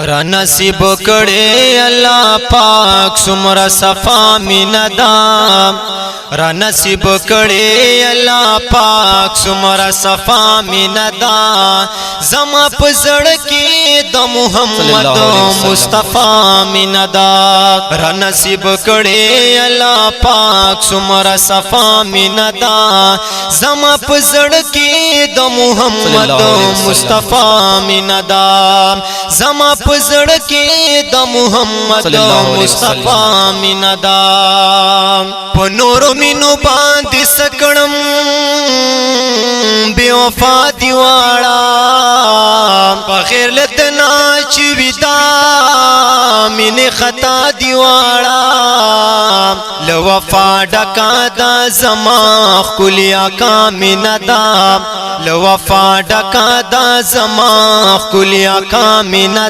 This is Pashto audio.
را نصیب کړي الله پاک سمرا صفا میندا را نصیب کړي الله پاک سمرا صفا میندا زما پزړ کې د محمد مصطفی میندا را نصیب کړي الله پاک سمرا صفا میندا زما پزړ کې د محمد مصطفی میندا زما پزړ کې د محمد مصطفی میندا په نور مینو باندې سکړم بے وفا دیواړه په خیر لتنا چې ودا مینه خطا دیواړه لو وفا ډکا د زما خلیا کا میندا لو وفا ډکا د زما خلیا کا میندا